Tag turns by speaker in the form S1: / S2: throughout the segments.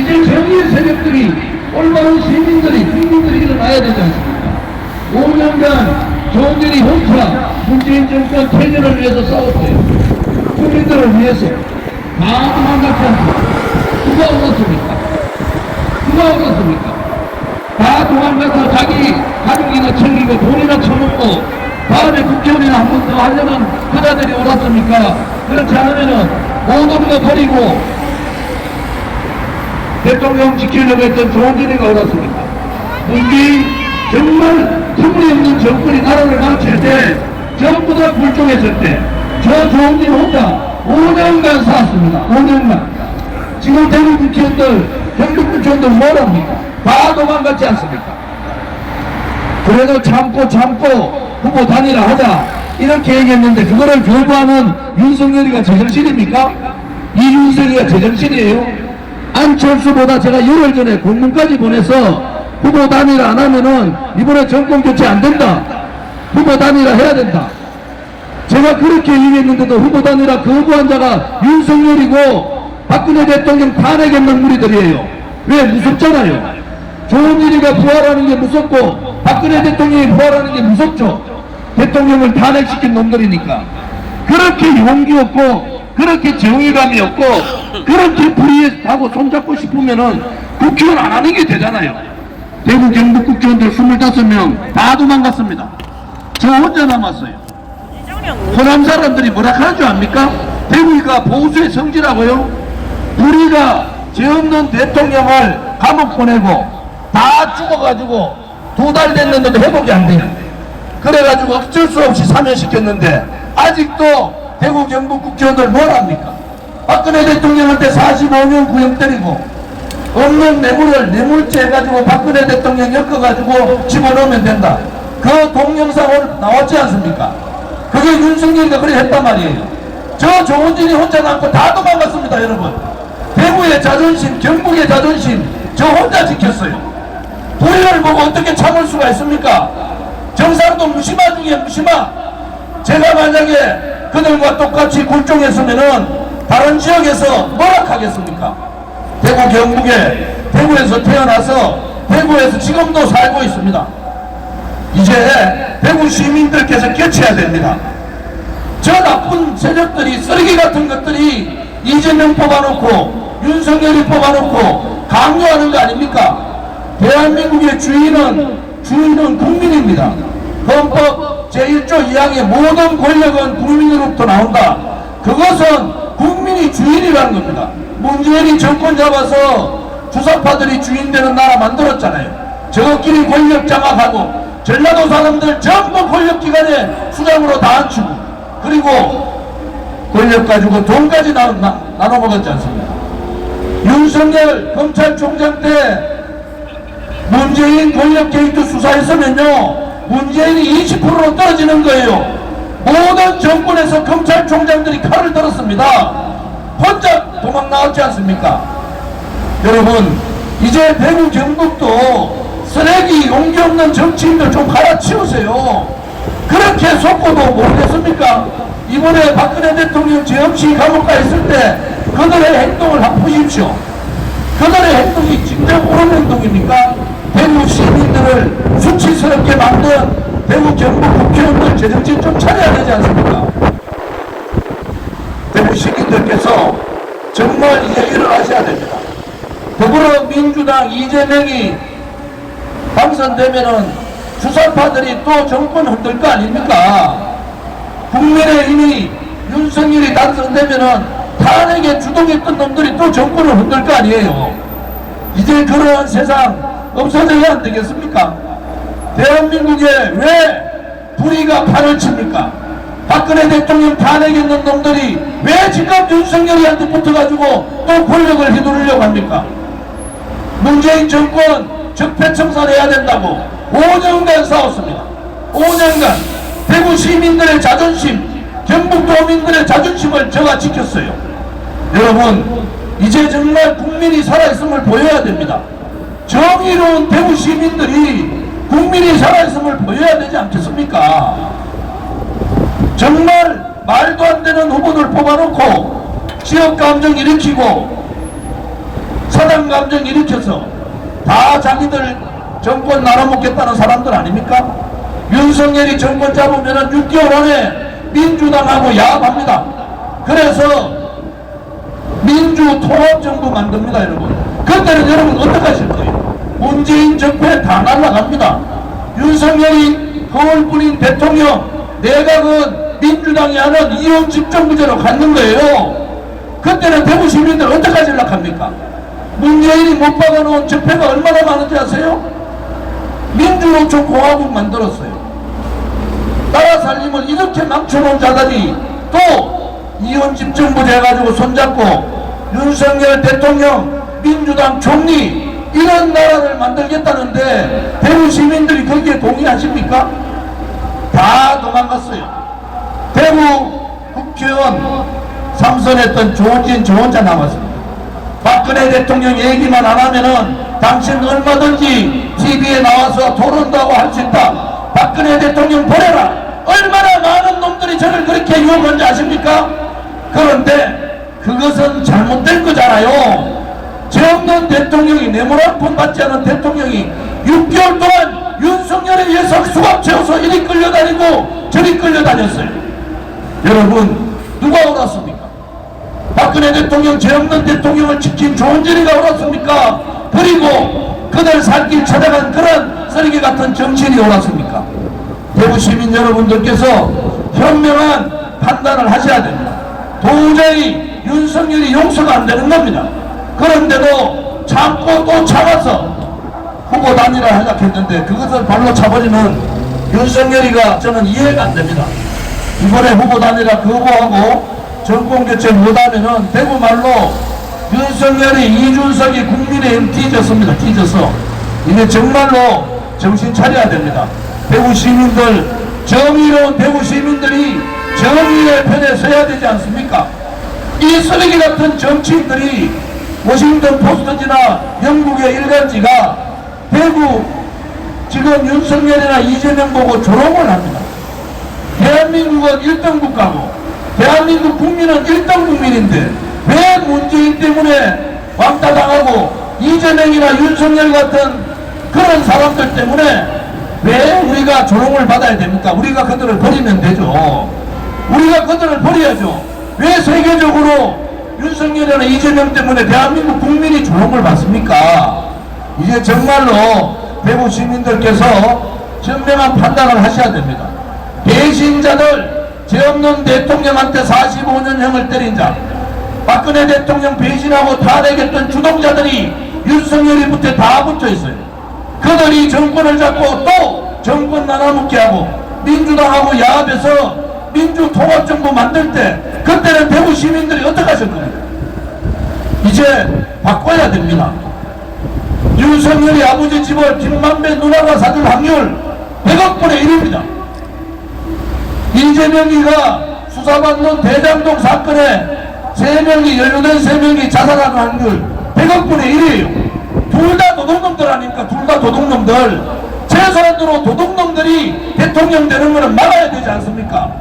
S1: 이제 정의의 세력들이 올바른 시민들이 국민들이 일어나야 되지 않습니까? 5년간 조원진이 혼자 문재인 정권 퇴진을 위해서 싸웠어요. 국민들을 위해서. 다 도망갔지 않습니까? 누가 얻었습니까? 누가 얻었습니까? 다 도망가서 자기 가족이나 챙기고 돈이나 처먹고 다음에 국회의원이나 한 번 더 하려면 그자들이 옳았습니까? 그렇지 않으면은 모든 거 버리고 대통령 지키려고 했던 조원진이가 옳았습니까? 문재인 정말 터무니없는 정권이 나라를 망칠 때 전부 다 굴종했을 때 저 조원진 혼자 5년간 살았습니다. 5년간. 지금 대구 국회의원들 경북 국회의원들 뭐랍니까? 다 도망갔지 않습니까? 그래도 참고 후보 단일화 하자 이렇게 얘기했는데 그거를 결부하는 윤석열이가 제정신입니까? 이윤석이가 제정신이에요? 안철수보다 제가 6월 전에 공문까지 보내서 후보 단일화 안 하면은 이번에 정권 교체 안 된다. 후보 단일화 해야 된다. 제가 그렇게 얘기했는데도 후보 단일화 거부한 자가 윤석열이고 박근혜 대통령 탄핵했는 무리들이에요. 왜? 무섭잖아요. 조원진이가 부활하는 게 무섭고 박근혜 대통령이 부활하는 게 무섭죠. 대통령을 탄핵시킨 놈들이니까. 그렇게 용기 없고 그렇게 정의감이 없고 그렇게 불의하고 손잡고 싶으면은 국회의원 안 하는 게 되잖아요. 대구 경북 국회의원들 25명 다 도망갔습니다. 저 혼자 남았어요. 호남 사람들이 뭐라 하는 줄 압니까? 대구가 보수의 성지라고요? 우리가 죄 없는 대통령을 감옥 보내고 다 죽어가지고 2달 됐는데도 회복이 안 돼요. 그래가지고 어쩔 수 없이 사면시켰는데 아직도 대구 경북 국회의원들 뭘 합니까? 박근혜 대통령한테 45년 구형 때리고 없는 뇌물을 뇌물죄 해가지고 박근혜 대통령 엮어가지고 집어넣으면 된다. 그 동영상 오늘 나왔지 않습니까? 그게 윤석열이가 그래 했단 말이에요. 저 조원진이 혼자 남고 다 도망갔습니다. 여러분, 대구의 자존심, 경북의 자존심 저 혼자 지켰어요. 부인을 보고 어떻게 참을 수가 있습니까? 정상도 무심화 중에 무심화. 제가 만약에 그들과 똑같이 굴종했으면은 다른 지역에서 뭐라 하겠습니까? 대구 경북에 대구에서 태어나서 대구에서 지금도 살고 있습니다. 이제 대구 시민들께서 깨쳐야 됩니다. 저 나쁜 세력들이 쓰레기 같은 것들이 이재명 뽑아놓고 윤석열이 뽑아놓고 강요하는 거 아닙니까? 대한민국의 주인은 국민입니다. 헌법 제1조 2항의 모든 권력은 국민으로부터 나온다. 그것은 국민이 주인이라는 겁니다. 문재인이 정권 잡아서 주사파들이 주인 되는 나라 만들었잖아요. 저끼리 권력 장악하고 전라도 사람들 전부 권력기관에 수장으로 다 앉히고 그리고 권력 가지고 돈까지 나눠 먹었지 않습니까? 윤석열 검찰총장 때 문재인 권력 게이트 수사했으면요 문재인이 20%로 떨어지는 거예요. 모든 정권에서 검찰총장들이 칼을 들었습니다. 혼자 도망 나왔지 않습니까? 여러분, 이제 대구 경북도 쓰레기 용기 없는 정치인들 좀 갈아치우세요. 그렇게 속고도 모르겠습니까? 이번에 박근혜 대통령 죄 없이 감옥 가 있을 때 그들의 행동을 한번 보십시오. 그들의 행동이 진짜 옳은 행동입니까? 대구 시민들을 수치스럽게 만든 대구 경북 국회의원들 제정신 좀 차려야 되지 않습니까? 대구 시민들께서 정말 이제 일어나셔야 됩니다. 더불어민주당 이재명이 당선되면은 주사파들이 또 정권 흔들 거 아닙니까? 국민의힘이 윤석열이 당선되면은 탄핵에 주동했던 놈들이 또 정권을 흔들 거 아니에요. 이제 그러한 세상 없어져야 안 되겠습니까? 대한민국에 왜 불의가 판을 칩니까? 박근혜 대통령 탄핵했는 놈들이 왜 지금 윤석열이한테 붙어가지고 또 권력을 휘두르려고 합니까? 문재인 정권 적폐청산해야 된다고 5년간 싸웠습니다. 5년간 대구 시민들의 자존심, 경북도민들의 자존심을 제가 지켰어요. 여러분, 이제 정말 국민이 살아있음을 보여야 됩니다. 정의로운 대구 시민들이 국민이 살아있음을 보여야 되지 않겠습니까? 정말 말도 안 되는 후보들 뽑아놓고 지역감정 일으키고 사당 부정 감정 일으켜서 다 자기들 정권 나눠먹겠다는 사람들 아닙니까? 윤석열이 정권 잡으면 6개월 안에 민주당하고 야합합니다. 그래서 민주통합정부 만듭니다. 여러분, 그때는 여러분 어떡하실 거예요? 문재인 정권에 다 날아갑니다. 윤석열이 허울뿐인 대통령, 내각은 민주당이 하는 이혼 집정부제로 갖는 거예요. 그때는 대구 시민들 어떡하시려고 합니까? 문재인이 못 박아놓은 적폐가 얼마나 많은지 아세요? 민주노총 공화국 만들었어요. 나라 살림을 이렇게 망쳐놓은 자들이 또 이혼 집정부제 해가지고 손잡고 윤석열 대통령, 민주당 총리 이런 나라를 만들겠다는데 대구 시민들이 거기에 동의하십니까? 다 도망갔어요. 대구 국회의원 3선했던 조은진 저 혼자 남았습니다. 박근혜 대통령 얘기만 안 하면은 당신 얼마든지 TV에 나와서 토론도 하고 할 수 있다. 박근혜 대통령 보내라. 얼마나 많은 놈들이 저를 그렇게 유혹한지 아십니까? 그런데 그것은 잘못된 거잖아요. 죄 없는 대통령이, 뇌물 한 푼 받지 않은 대통령이 6개월 동안 윤석열에 의해서 수갑 채워서 이리 끌려다니고 저리 끌려다녔어요. 여러분, 누가 옳았습니까? 박근혜 대통령, 죄 없는 대통령을 지킨 조은진이가 옳았습니까? 그리고 그들 살길 찾아간 그런 쓰레기 같은 정치인이 옳았습니까? 대구 시민 여러분들께서 현명한 판단을 하셔야 됩니다. 도저히 윤석열이 용서가 안 되는 겁니다. 그런데도 참고 또 참아서 후보 단일화 하려고 했는데 그것을 발로 차버리는 윤석열이가 저는 이해가 안 됩니다. 이번에 후보 단일화 거부하고 정권교체 못하면은 대구 말로 윤석열이 이준석이 국민의힘 뒤졌습니다. 뒤져서 이제 정말로 정신 차려야 됩니다. 대구 시민들, 정의로운 대구 시민들이 정의의 편에 서야 되지 않습니까? 이 쓰레기 같은 정치인들이 워싱턴 포스트지나 영국의 일간지가 대구 지금 윤석열이나 이재명 보고 조롱을 합니다. 대한민국은 1등 국가고 대한민국 국민은 1등 국민인데 왜 문재인 때문에 왕따당하고 이재명이나 윤석열 같은 그런 사람들 때문에 왜 우리가 조롱을 받아야 됩니까? 우리가 그들을 버리면 되죠. 우리가 그들을 버려야죠. 왜 세계적으로 윤석열이나 이재명 때문에 대한민국 국민이 조롱을 받습니까? 이제 정말로 대구 시민들께서 현명한 판단을 하셔야 됩니다. 배신자들, 죄 없는 대통령한테 45년형을 때린 자, 박근혜 대통령 배신하고 탄핵했던 주동자들이 윤석열이 밑에 다 붙어 있어요. 그들이 정권을 잡고 또 정권 나눠먹게 하고 민주당하고 야합해서 민주통합정부 만들 때 그때는 대구 시민들이 어떻게 하실 겁니까? 이제 바꿔야 됩니다. 윤석열이 아버지 집을 김만배 누나가 사줄 확률 100억분의 1입니다. 이재명이가 수사받는 대장동 사건에 3명이, 연루된 3명이 자살하는 확률 100억분의 1이에요. 둘 다 도둑놈들 아닙니까? 둘 다 도둑놈들. 최소한으로 도둑놈들이 대통령 되는 것은 막아야 되지 않습니까?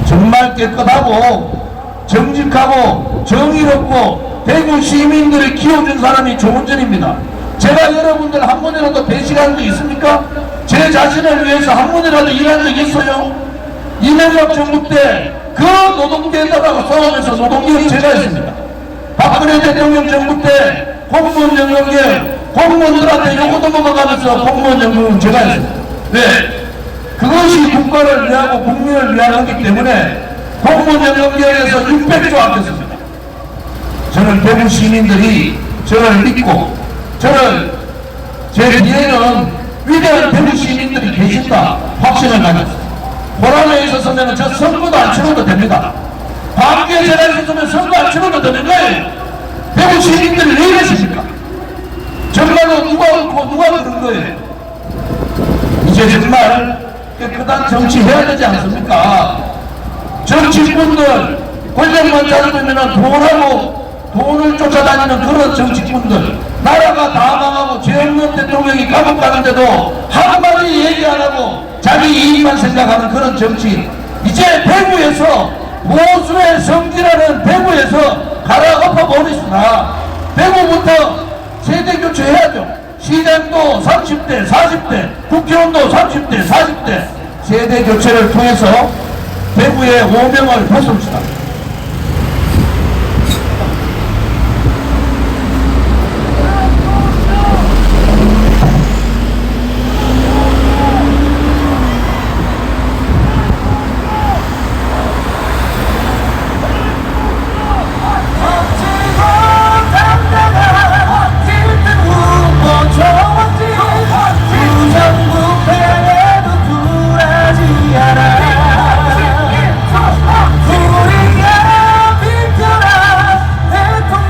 S1: 정말 깨끗하고 정직하고 정의롭고 대구 시민들이 키워준 사람이 조은진입니다. 제가 여러분들 한 번이라도 배신한 적 있습니까? 제 자신을 위해서 한 번이라도 일한 적 있어요? 이명박 정부 때 그 노동계에다가 싸우면서 노동계는 제가 했습니다. 박근혜 대통령 정부 때 공무원 연금계 공무원들한테 요거도 먹어가면서 공무원 연금은 제가 했습니다. 왜? 그것이 국가를 위하고 국민을 위한 거기 때문에 공무원 연금계에서 600조 아꼈습니다. 저는 대구 시민들이 저를 믿고 저를 제 뒤에는 위대한 대구 시민들이 계신다 확신을 가졌습니다. 호남에 있었으면 저 선거도 안 치러도 됩니다. 광주에 제가 있었으면 선거 안 치러도 되는 거예요. 대구 시민들이 왜 이러십니까? 정말로 누가 옳고 누가 그런 거예요? 이제 정말 깨끗한 정치 해야 되지 않습니까? 정치꾼들 권력만 잡으면 돈을 쫓아다니는 그런 정치꾼들, 나라가 다 망하고 죄 없는 대통령이 감옥 가는데도 한마디 얘기 안 하고 자기 이익만 생각하는 그런 정치인, 이제 대구에서 보수의 성지라는 대구에서 갈아엎어 버리시나. 대구 내년부터 세대 교체해야죠. 시장도 30대, 40대, 국회의원도 30대, 40대 세대 교체를 통해서 대구의 오명을 벗읍시다.